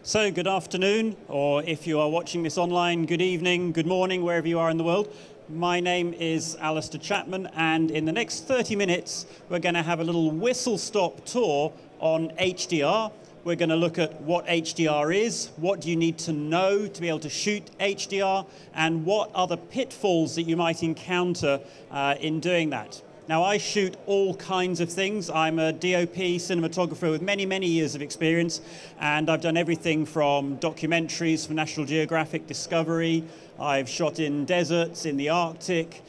So good afternoon, or if you are watching this online, good evening, good morning, wherever you are in the world. My name is Alister Chapman, and in the next 30 minutes, we're going to have a little whistle-stop tour on HDR. We're going to look at what HDR is, what do you need to know to be able to shoot HDR, and what are the pitfalls that you might encounter in doing that. Now, I shoot all kinds of things. I'm a DOP cinematographer with many, many years of experience, and I've done everything from documentaries for National Geographic, Discovery. I've shot in deserts, in the Arctic,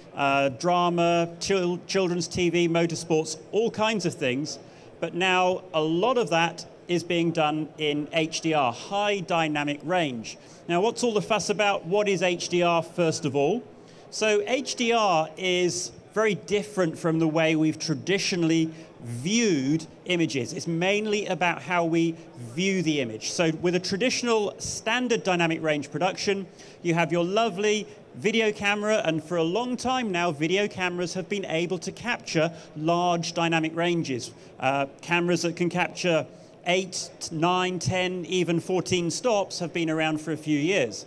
drama, children's TV, motorsports, all kinds of things. But now a lot of that is being done in HDR, high dynamic range. Now, what's all the fuss about? What is HDR, first of all? So HDR is very different from the way we've traditionally viewed images. It's mainly about how we view the image. So with a traditional standard dynamic range production, you have your lovely video camera, and for a long time now, video cameras have been able to capture large dynamic ranges. Cameras that can capture 8, 9, 10, even 14 stops have been around for a few years.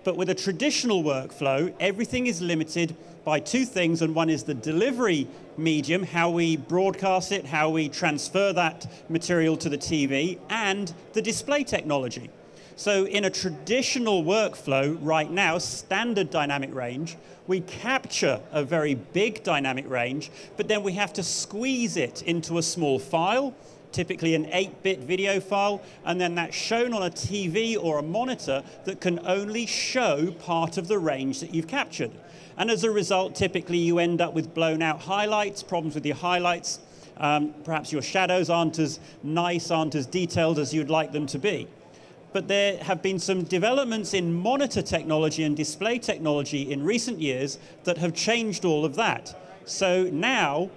But with a traditional workflow, everything is limited by two things, and one is the delivery medium, how we broadcast it, how we transfer that material to the TV, and the display technology. So in a traditional workflow right now, standard dynamic range, we capture a very big dynamic range, but then we have to squeeze it into a small file, typically an 8-bit video file, and then that's shown on a TV or a monitor that can only show part of the range that you've captured. And as a result, typically you end up with blown out highlights, problems with your highlights. Perhaps your shadows aren't as nice, aren't as detailed as you'd like them to be. But there have been some developments in monitor technology and display technology in recent years that have changed all of that. So now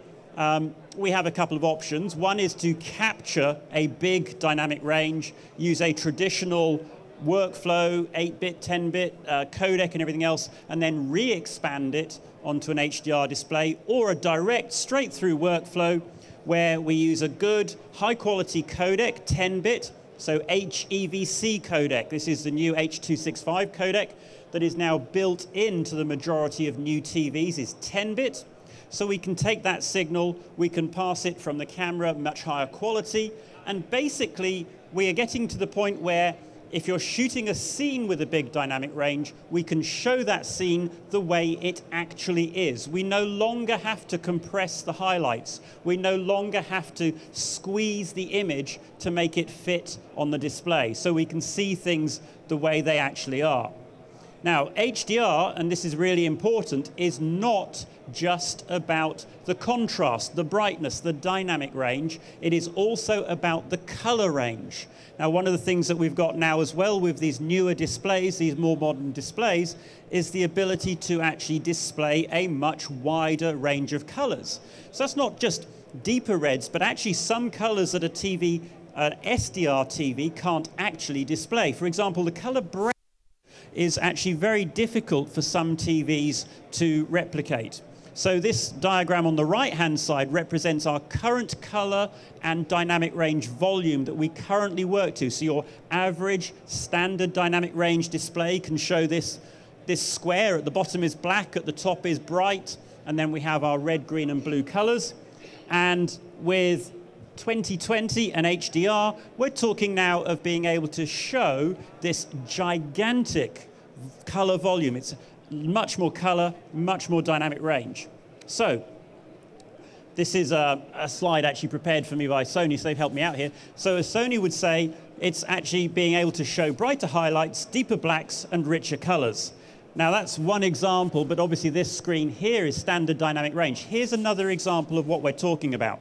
we have a couple of options. One is to capture a big dynamic range, use a traditional workflow, 8-bit, 10-bit, codec and everything else, and then re-expand it onto an HDR display, or a direct straight-through workflow where we use a good high-quality codec, 10-bit, so HEVC codec. This is the new H.265 codec that is now built into the majority of new TVs, is 10-bit. So we can take that signal, we can pass it from the camera, much higher quality, and basically we are getting to the point where if you're shooting a scene with a big dynamic range, we can show that scene the way it actually is. We no longer have to compress the highlights. We no longer have to squeeze the image to make it fit on the display. So we can see things the way they actually are. Now, HDR, and this is really important, is not just about the contrast, the brightness, the dynamic range. It is also about the color range. Now, one of the things that we've got now as well with these newer displays, these more modern displays, is the ability to actually display a much wider range of colors. So that's not just deeper reds, but actually some colors that an SDR TV can't actually display. For example, the color brown is actually very difficult for some TVs to replicate. So this diagram on the right-hand side represents our current color and dynamic range volume that we currently work to. So your average standard dynamic range display can show this square. At the bottom is black, at the top is bright, and then we have our red, green, and blue colors. And with 2020 and HDR, we're talking now of being able to show this gigantic color volume. It's much more color, much more dynamic range. So this is a slide actually prepared for me by Sony, so they've helped me out here. So as Sony would say, it's actually being able to show brighter highlights, deeper blacks, and richer colors. Now that's one example, but obviously this screen here is standard dynamic range. Here's another example of what we're talking about.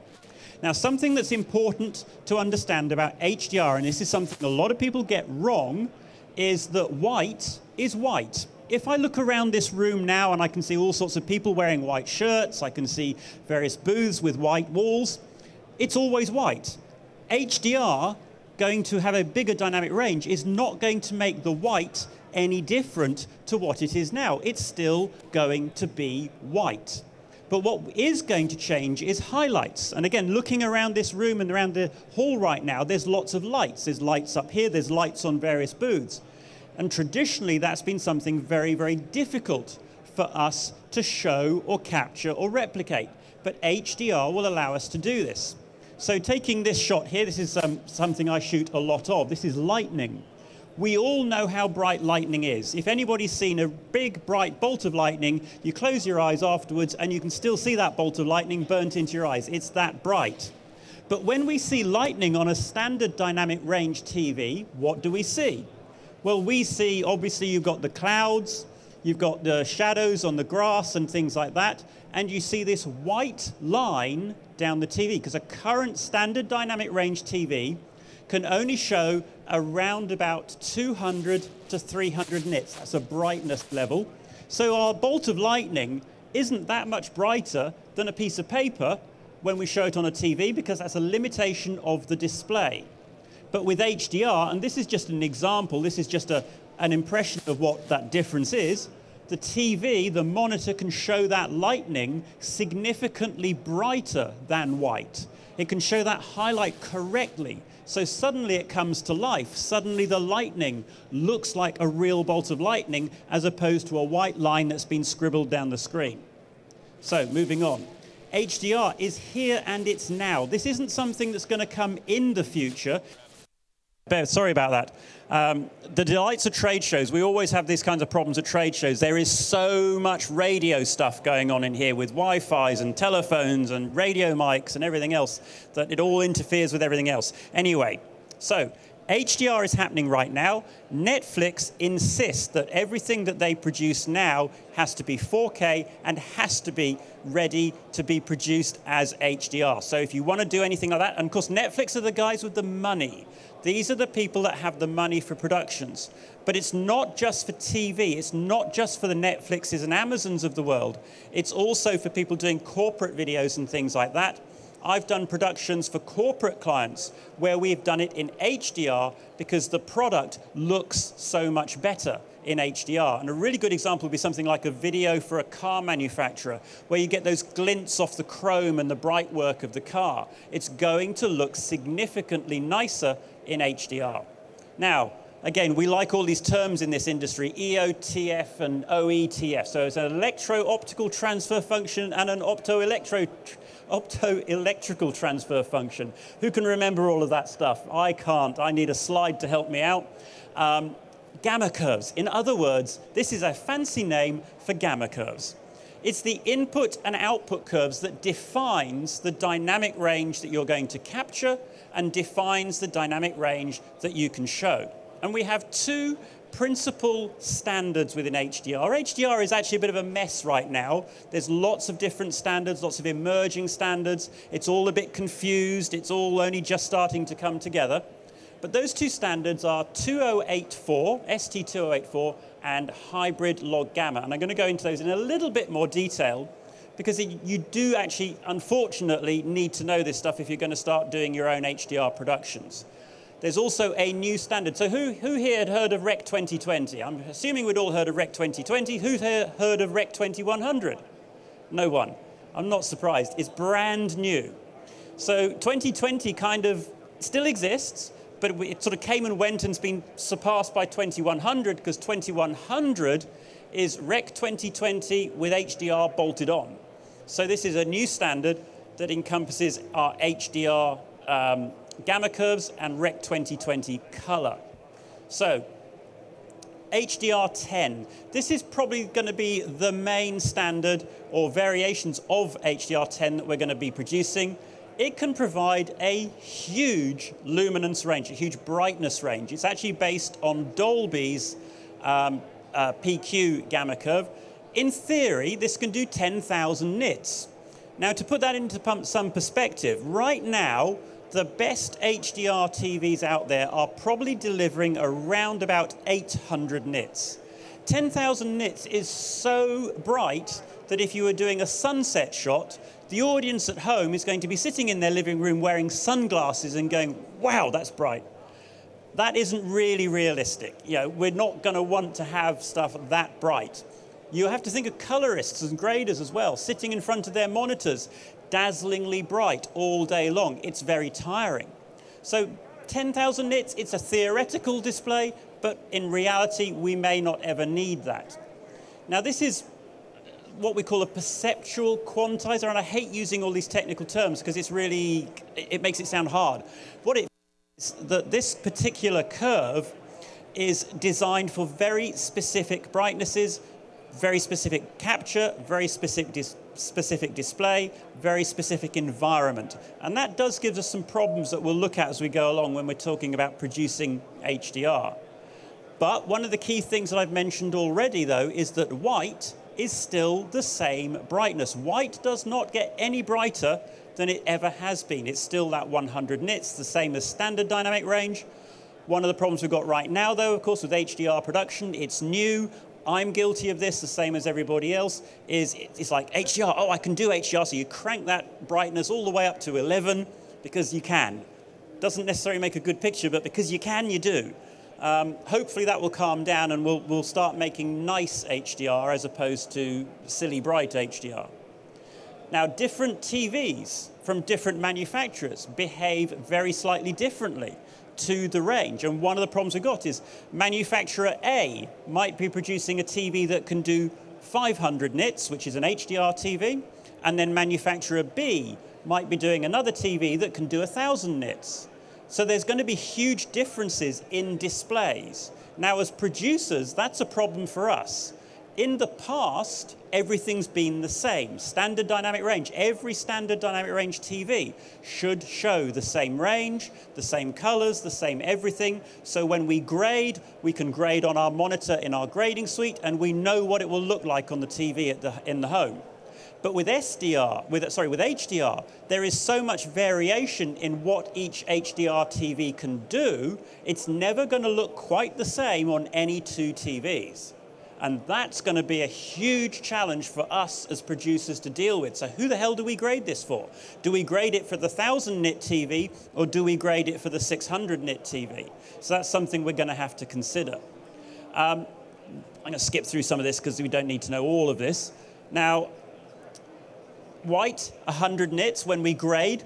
Now, something that's important to understand about HDR, and this is something a lot of people get wrong, is that white is white. If I look around this room now and I can see all sorts of people wearing white shirts, I can see various booths with white walls, it's always white. HDR, going to have a bigger dynamic range, is not going to make the white any different to what it is now. It's still going to be white. But what is going to change is highlights. And again, looking around this room and around the hall right now, there's lots of lights. There's lights up here, there's lights on various booths. And traditionally, that's been something very, very difficult for us to show or capture or replicate. But HDR will allow us to do this. So taking this shot here, this is something I shoot a lot of. This is lightning. We all know how bright lightning is. If anybody's seen a big, bright bolt of lightning, you close your eyes afterwards and you can still see that bolt of lightning burnt into your eyes. It's that bright. But when we see lightning on a standard dynamic range TV, what do we see? Well, we see, obviously, you've got the clouds, you've got the shadows on the grass and things like that, and you see this white line down the TV, because a current standard dynamic range TV can only show around about 200 to 300 nits. That's a brightness level. So our bolt of lightning isn't that much brighter than a piece of paper when we show it on a TV, because that's a limitation of the display. But with HDR, and this is just an example, this is just an impression of what that difference is, the TV, the monitor, can show that lightning significantly brighter than white. It can show that highlight correctly. So suddenly it comes to life. Suddenly the lightning looks like a real bolt of lightning as opposed to a white line that's been scribbled down the screen. So moving on. HDR is here and it's now. This isn't something that's going to come in the future. Sorry about that. The delights of trade shows, we always have these kinds of problems at trade shows. There is so much radio stuff going on in here with Wi-Fi's and telephones and radio mics and everything else that it all interferes with everything else. Anyway, so HDR is happening right now. Netflix insists that everything that they produce now has to be 4K and has to be ready to be produced as HDR. So if you want to do anything like that, and of course Netflix are the guys with the money. These are the people that have the money for productions. But it's not just for TV. It's not just for the Netflixes and Amazons of the world. It's also for people doing corporate videos and things like that. I've done productions for corporate clients where we've done it in HDR because the product looks so much better in HDR. And a really good example would be something like a video for a car manufacturer where you get those glints off the chrome and the bright work of the car. It's going to look significantly nicer in HDR. Now, again, we like all these terms in this industry, EOTF and OETF. So it's an electro-optical transfer function and an optoelectrical transfer function. Who can remember all of that stuff? I can't. I need a slide to help me out. Gamma curves. In other words, this is a fancy name for gamma curves. It's the input and output curves that defines the dynamic range that you're going to capture and defines the dynamic range that you can show. And we have two principal standards within HDR. HDR is actually a bit of a mess right now. There's lots of different standards, lots of emerging standards. It's all a bit confused. It's all only just starting to come together. But those two standards are 2084, ST2084, and hybrid log gamma. And I'm going to go into those in a little bit more detail because you do actually, unfortunately, need to know this stuff if you're going to start doing your own HDR productions. There's also a new standard. So who here had heard of Rec 2020? I'm assuming we'd all heard of Rec 2020. Who's heard of Rec 2100? No one. I'm not surprised. It's brand new. So 2020 kind of still exists, but it sort of came and went and's been surpassed by 2100 because 2100 is Rec 2020 with HDR bolted on. So this is a new standard that encompasses our HDR gamma curves and Rec 2020 color. So HDR10. This is probably going to be the main standard or variations of HDR10 that we're going to be producing. It can provide a huge luminance range, a huge brightness range. It's actually based on Dolby's PQ gamma curve. In theory, this can do 10,000 nits. Now, to put that into some perspective, right now, the best HDR TVs out there are probably delivering around about 800 nits. 10,000 nits is so bright that if you were doing a sunset shot, the audience at home is going to be sitting in their living room wearing sunglasses and going, wow, that's bright. That isn't really realistic. You know, we're not going to want to have stuff that bright. You have to think of colorists and graders as well, sitting in front of their monitors, dazzlingly bright all day long. It's very tiring. So 10,000 nits, it's a theoretical display, but in reality, we may not ever need that. Now, this is what we call a perceptual quantizer, and I hate using all these technical terms because it makes it sound hard. What it is that this particular curve is designed for very specific brightnesses, very specific capture, very specific display, very specific environment. And that does give us some problems that we'll look at as we go along when we're talking about producing HDR. But one of the key things that I've mentioned already, though, is that white is still the same brightness. White does not get any brighter than it ever has been. It's still that 100 nits, the same as standard dynamic range. One of the problems we've got right now, though, of course, with HDR production, it's new. I'm guilty of this, the same as everybody else, it's like HDR, oh, I can do HDR, so you crank that brightness all the way up to 11 because you can. Doesn't necessarily make a good picture, but because you can, you do. Hopefully that will calm down and we'll start making nice HDR as opposed to silly bright HDR. Now, different TVs from different manufacturers behave very slightly differently to the range. And one of the problems we've got is manufacturer A might be producing a TV that can do 500 nits, which is an HDR TV, and then manufacturer B might be doing another TV that can do 1,000 nits. So there's going to be huge differences in displays. Now, as producers, that's a problem for us. In the past, everything's been the same. Standard dynamic range, every standard dynamic range TV should show the same range, the same colors, the same everything. So when we can grade on our monitor in our grading suite, and we know what it will look like on the TV in the home. But with HDR, there is so much variation in what each HDR TV can do, it's never going to look quite the same on any two TVs. And that's going to be a huge challenge for us as producers to deal with. So who the hell do we grade this for? Do we grade it for the 1,000 nit TV, or do we grade it for the 600 nit TV? So that's something we're going to have to consider. I'm going to skip through some of this because we don't need to know all of this. Now, white, 100 nits, when we grade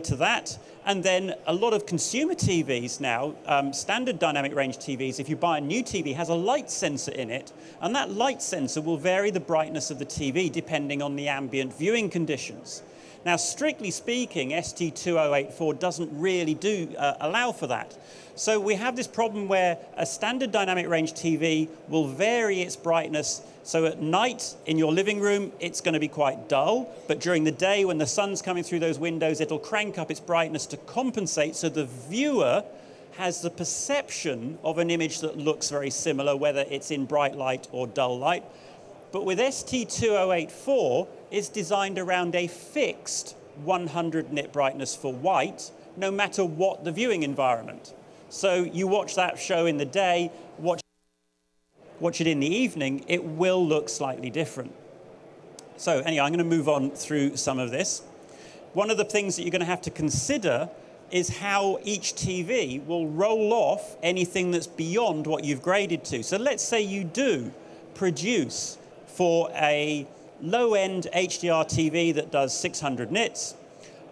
to that. And then a lot of consumer TVs now, standard dynamic range TVs, if you buy a new TV, has a light sensor in it. And that light sensor will vary the brightness of the TV depending on the ambient viewing conditions. Now, strictly speaking, ST2084 doesn't really allow for that. So we have this problem where a standard dynamic range TV will vary its brightness. So at night in your living room, it's going to be quite dull. But during the day, when the sun's coming through those windows, it'll crank up its brightness to compensate so the viewer has the perception of an image that looks very similar, whether it's in bright light or dull light. But with ST2084, it's designed around a fixed 100 nit brightness for white, no matter what the viewing environment. So you watch that show in the day, watch it in the evening, it will look slightly different. So anyway, I'm going to move on through some of this. One of the things that you're going to have to consider is how each TV will roll off anything that's beyond what you've graded to. So let's say you do produce for a low-end HDR TV that does 600 nits.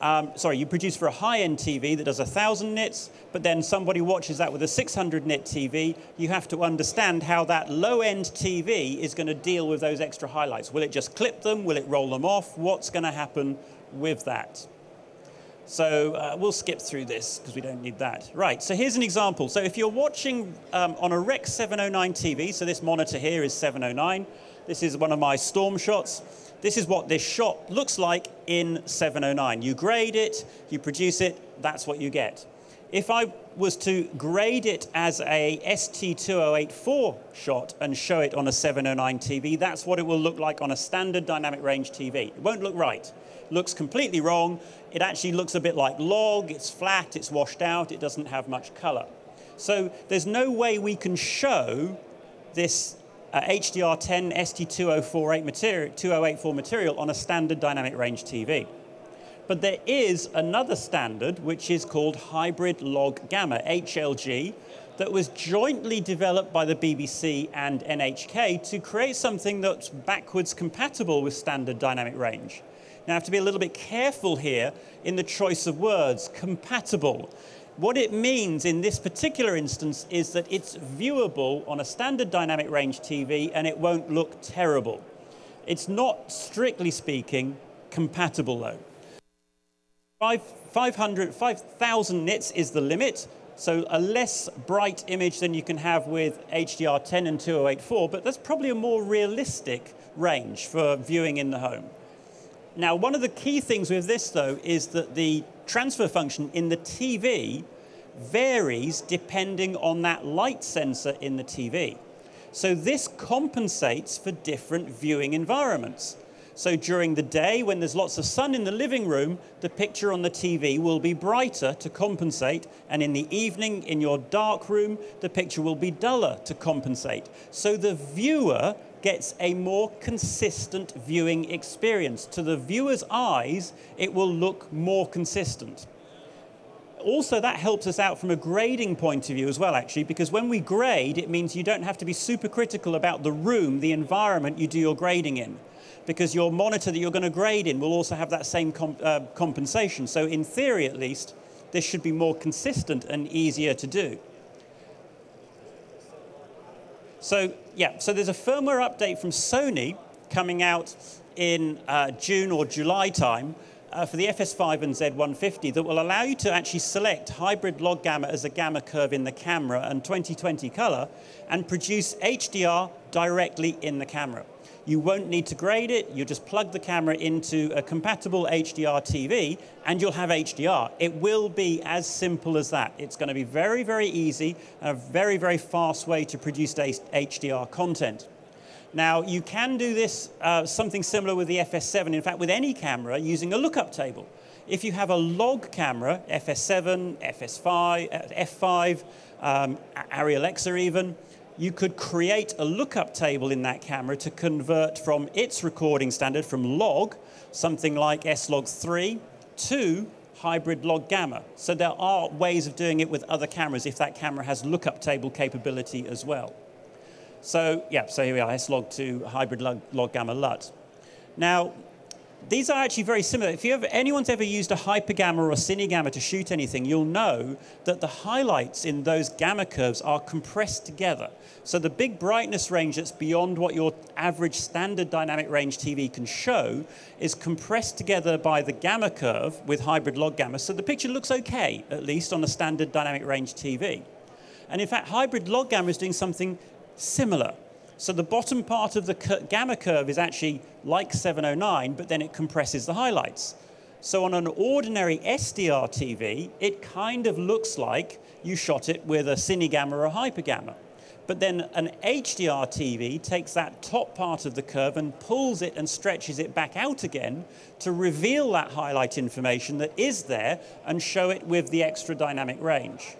You produce for a high-end TV that does 1,000 nits, but then somebody watches that with a 600 nit TV. You have to understand how that low-end TV is going to deal with those extra highlights. Will it just clip them? Will it roll them off? What's going to happen with that? So we'll skip through this because we don't need that. Right, so here's an example. So if you're watching on a Rec 709 TV, so this monitor here is 709. This is one of my storm shots. This is what this shot looks like in 709. You grade it, you produce it, that's what you get. If I was to grade it as a ST2084 shot and show it on a 709 TV, that's what it will look like on a standard dynamic range TV. It won't look right. It looks completely wrong. It actually looks a bit like log. It's flat, it's washed out, it doesn't have much color. So there's no way we can show this HDR10 ST2084 material on a standard dynamic range TV. But there is another standard which is called hybrid log gamma, HLG, that was jointly developed by the BBC and NHK to create something that's backwards compatible with standard dynamic range. Now, I have to be a little bit careful here in the choice of words, compatible. What it means in this particular instance is that it's viewable on a standard dynamic range TV and it won't look terrible. It's not, strictly speaking, compatible though. 5,000 nits is the limit, so a less bright image than you can have with HDR10 and 2084, but that's probably a more realistic range for viewing in the home. Now, one of the key things with this, though, is that the transfer function in the TV varies depending on that light sensor in the TV. So this compensates for different viewing environments. So during the day, when there's lots of sun in the living room, the picture on the TV will be brighter to compensate, and in the evening, in your dark room, the picture will be duller to compensate. So the viewer gets a more consistent viewing experience. To the viewer's eyes, it will look more consistent. Also, that helps us out from a grading point of view as well, actually, because when we grade, it means you don't have to be super critical about the room, the environment you do your grading in, because your monitor that you're going to grade in will also have that same compensation. So in theory, at least, this should be more consistent and easier to do. So yeah, so there's a firmware update from Sony coming out in June or July time for the FS5 and Z150 that will allow you to actually select hybrid log gamma as a gamma curve in the camera and 2020 color and produce HDR directly in the camera. You won't need to grade it. You just plug the camera into a compatible HDR TV and you'll have HDR. It will be as simple as that. It's going to be very, very easy and a very, very fast way to produce HDR content. Now, you can do this, something similar with the FS7, in fact, with any camera using a lookup table. If you have a log camera, FS7, FS5, F5, Arri Alexa even, you could create a lookup table in that camera to convert from its recording standard from log, something like S-Log3, to hybrid log gamma. So there are ways of doing it with other cameras if that camera has lookup table capability as well. So yeah, so here we are, S-Log to hybrid log gamma LUT. Now, these are actually very similar. If anyone's ever used a hypergamma or a cinegamma to shoot anything, you'll know that the highlights in those gamma curves are compressed together. So the big brightness range that's beyond what your average standard dynamic range TV can show is compressed together by the gamma curve with hybrid log gamma. So the picture looks okay, at least on a standard dynamic range TV. And in fact, hybrid log gamma is doing something similar. So the bottom part of the gamma curve is actually like 709, but then it compresses the highlights. So on an ordinary SDR TV, it kind of looks like you shot it with a cinegamma or a hypergamma. But then an HDR TV takes that top part of the curve and pulls it and stretches it back out again to reveal that highlight information that is there and show it with the extra dynamic range.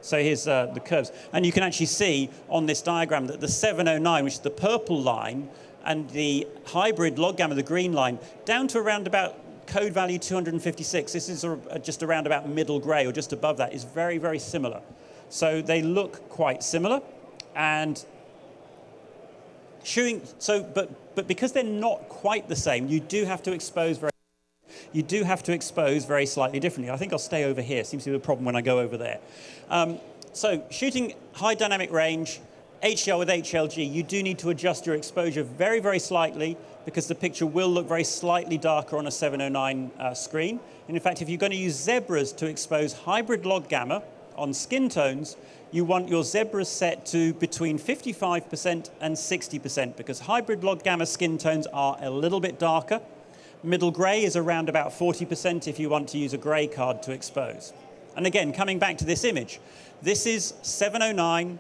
So here's the curves. And you can actually see on this diagram that the 709, which is the purple line, and the hybrid log gamma, the green line, down to around about code value 256. This is just around about middle gray or just above that, is very, very similar. So they look quite similar. And but because they're not quite the same, you do have to expose very slightly differently. I think I'll stay over here. Seems to be a problem when I go over there. So shooting high dynamic range, HDR with HLG, you do need to adjust your exposure very, very slightly because the picture will look very slightly darker on a 709 screen. And in fact, if you're going to use zebras to expose hybrid log gamma on skin tones, you want your zebras set to between 55% and 60% because hybrid log gamma skin tones are a little bit darker. Middle gray is around about 40% if you want to use a gray card to expose. And again, coming back to this image, this is 709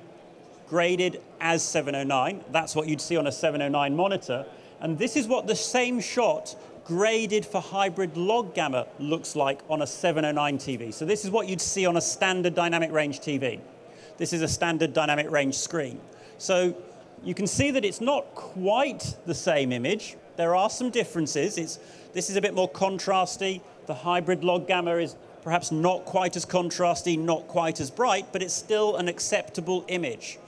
graded as 709. That's what you'd see on a 709 monitor. And this is what the same shot graded for hybrid log gamma looks like on a 709 TV. So this is what you'd see on a standard dynamic range TV. This is a standard dynamic range screen. So you can see that it's not quite the same image. There are some differences. This is a bit more contrasty. The hybrid log gamma is perhaps not quite as contrasty, not quite as bright, but it's still an acceptable image.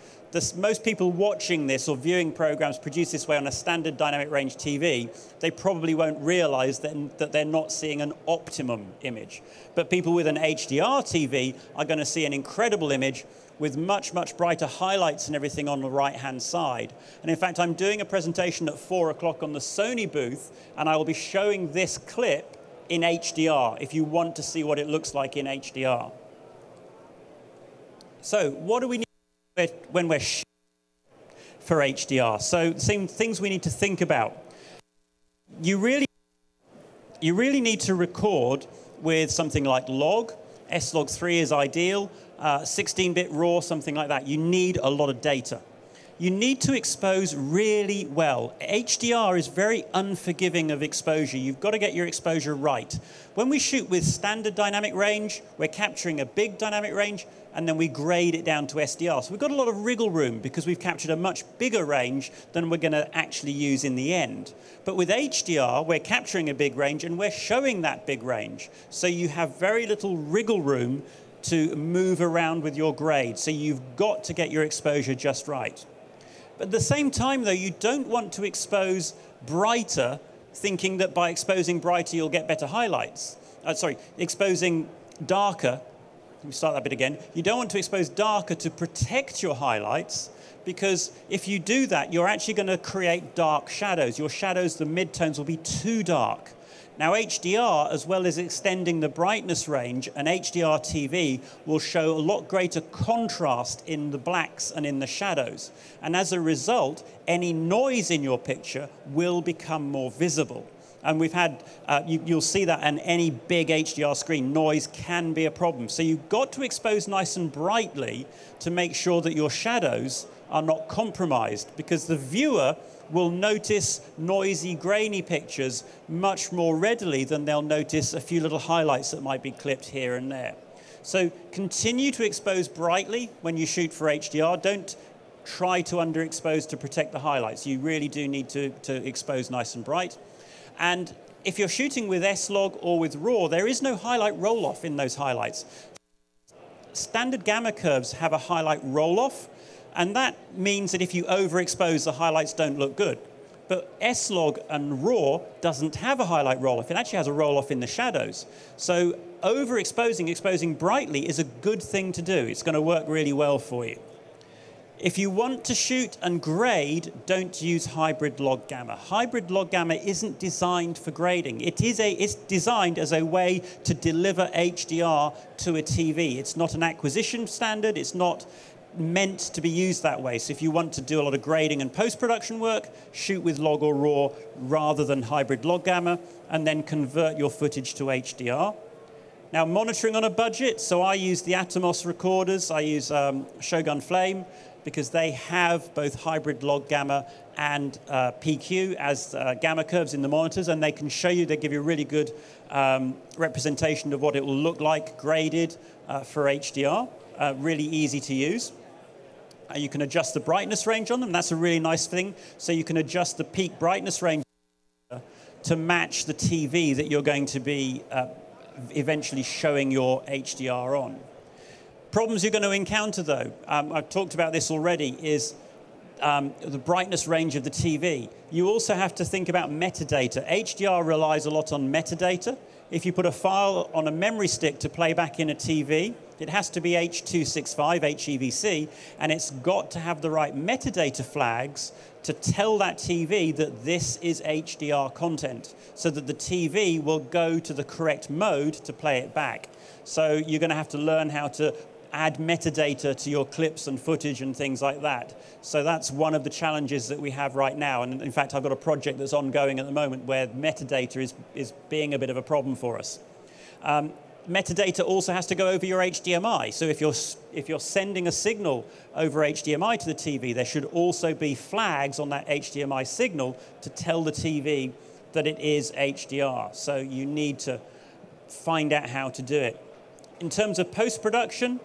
Most people watching this or viewing programs produced this way on a standard dynamic range TV, they probably won't realize that they're not seeing an optimum image. But people with an HDR TV are going to see an incredible image with much, much brighter highlights and everything on the right-hand side. And in fact, I'm doing a presentation at 4 o'clock on the Sony booth, and I will be showing this clip in HDR if you want to see what it looks like in HDR. So what do we need when we're shooting for HDR? So same things we need to think about. You really need to record with something like log. S-Log3 is ideal. 16-bit RAW, something like that. You need a lot of data. You need to expose really well. HDR is very unforgiving of exposure. You've got to get your exposure right. When we shoot with standard dynamic range, we're capturing a big dynamic range, and then we grade it down to SDR. So we've got a lot of wriggle room because we've captured a much bigger range than we're going to actually use in the end. But with HDR, we're capturing a big range, and we're showing that big range. So you have very little wriggle room to move around with your grade. So you've got to get your exposure just right. But at the same time, though, you don't want to expose brighter, thinking that by exposing brighter, you'll get better highlights. Exposing darker. Let me start that bit again. You don't want to expose darker to protect your highlights, because if you do that, you're actually going to create dark shadows. Your shadows, the midtones, will be too dark. Now, HDR, as well as extending the brightness range, an HDR TV will show a lot greater contrast in the blacks and in the shadows. And as a result, any noise in your picture will become more visible. And we've had, you'll see that on any big HDR screen, noise can be a problem. So you've got to expose nice and brightly to make sure that your shadows are not compromised, because the viewer will notice noisy, grainy pictures much more readily than they'll notice a few little highlights that might be clipped here and there. So continue to expose brightly when you shoot for HDR. Don't try to underexpose to protect the highlights. You really do need to expose nice and bright. And if you're shooting with S-Log or with RAW, there is no highlight roll-off in those highlights. Standard gamma curves have a highlight roll-off, and that means that if you overexpose, the highlights don't look good. But S-Log and RAW doesn't have a highlight roll-off. It actually has a roll-off in the shadows. So overexposing, exposing brightly is a good thing to do. It's going to work really well for you. If you want to shoot and grade, don't use hybrid log gamma. Hybrid log gamma isn't designed for grading. It's designed as a way to deliver HDR to a TV. It's not an acquisition standard. It's not meant to be used that way. So if you want to do a lot of grading and post-production work, shoot with log or RAW rather than hybrid log gamma, and then convert your footage to HDR. Now, monitoring on a budget, so I use the Atomos recorders. I use Shogun Flame, because they have both hybrid log gamma and PQ as gamma curves in the monitors, and they can show you, they give you a really good representation of what it will look like graded for HDR. Really easy to use. You can adjust the brightness range on them. That's a really nice thing. So you can adjust the peak brightness range to match the TV that you're going to be eventually showing your HDR on. Problems you're going to encounter, though, I've talked about this already, is the brightness range of the TV. You also have to think about metadata. HDR relies a lot on metadata. If you put a file on a memory stick to play back in a TV, it has to be H.265, HEVC, and it's got to have the right metadata flags to tell that TV that this is HDR content, so that the TV will go to the correct mode to play it back. So you're going to have to learn how to add metadata to your clips and footage and things like that. So that's one of the challenges that we have right now. And in fact, I've got a project that's ongoing at the moment where metadata is being a bit of a problem for us. Metadata also has to go over your HDMI. So if you're sending a signal over HDMI to the TV, there should also be flags on that HDMI signal to tell the TV that it is HDR. So you need to find out how to do it. In terms of post-production,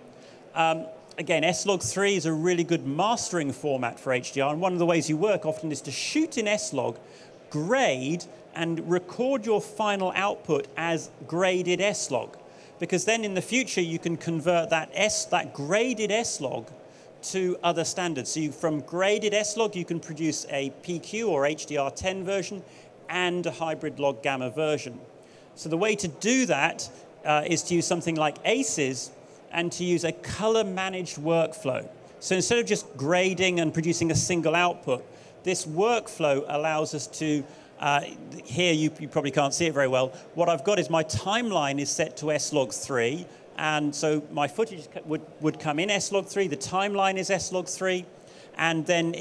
again, S-Log3 is a really good mastering format for HDR, and one of the ways you work often is to shoot in S-Log, grade, and record your final output as graded S-Log. because then in the future you can convert that graded S-Log to other standards. So from graded S-Log you can produce a PQ or HDR10 version and a hybrid log gamma version. So the way to do that is to use something like ACES and to use a color managed workflow. So instead of just grading and producing a single output, this workflow allows us to, here you probably can't see it very well, what I've got is my timeline is set to S-Log3, and so my footage would come in S-Log3, the timeline is S-Log3, and then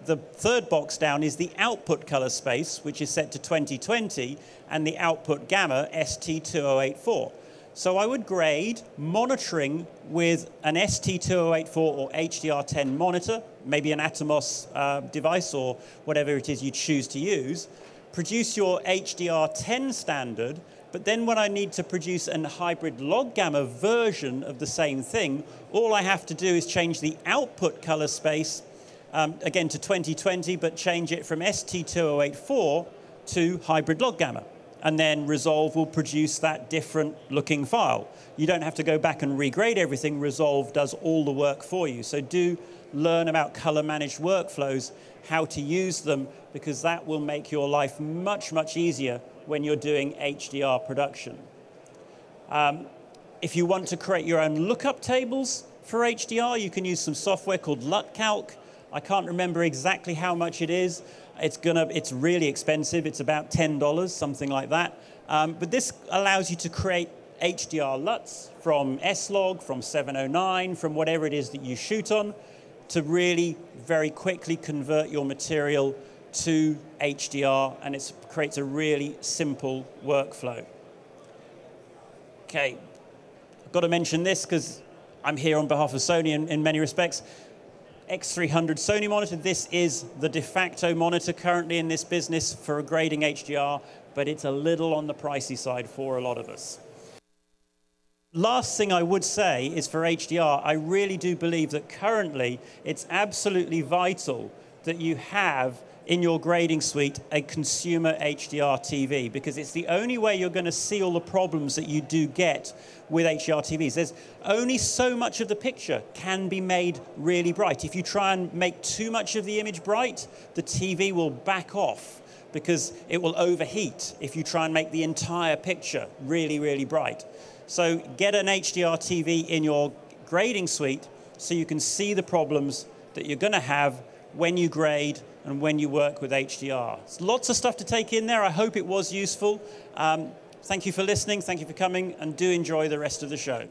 the third box down is the output color space, which is set to 2020, and the output gamma, ST2084. So I would grade monitoring with an ST2084 or HDR10 monitor, maybe an Atomos device or whatever it is you choose to use, produce your HDR10 standard, but then when I need to produce a hybrid log gamma version of the same thing, all I have to do is change the output color space, again to 2020, but change it from ST2084 to hybrid log gamma. And then Resolve will produce that different looking file. You don't have to go back and regrade everything. Resolve does all the work for you. So do learn about color managed workflows, how to use them, because that will make your life much, much easier when you're doing HDR production. If you want to create your own lookup tables for HDR, you can use some software called LUTCalc. I can't remember exactly how much it is. It's really expensive. It's about $10, something like that. But this allows you to create HDR LUTs from S-Log, from 709, from whatever it is that you shoot on, to really very quickly convert your material to HDR, and it creates a really simple workflow. Okay, I've got to mention this because I'm here on behalf of Sony in many respects. X300 Sony monitor, this is the de facto monitor currently in this business for grading HDR, but it's a little on the pricey side for a lot of us. Last thing I would say is for HDR, I really do believe that currently it's absolutely vital that you have in your grading suite a consumer HDR TV, because it's the only way you're going to see all the problems that you do get with HDR TVs. There's only so much of the picture can be made really bright. If you try and make too much of the image bright, the TV will back off because it will overheat if you try and make the entire picture really, really bright. So get an HDR TV in your grading suite so you can see the problems that you're going to have when you grade and when you work with HDR. There's lots of stuff to take in there. I hope it was useful. Thank you for listening. Thank you for coming, and do enjoy the rest of the show.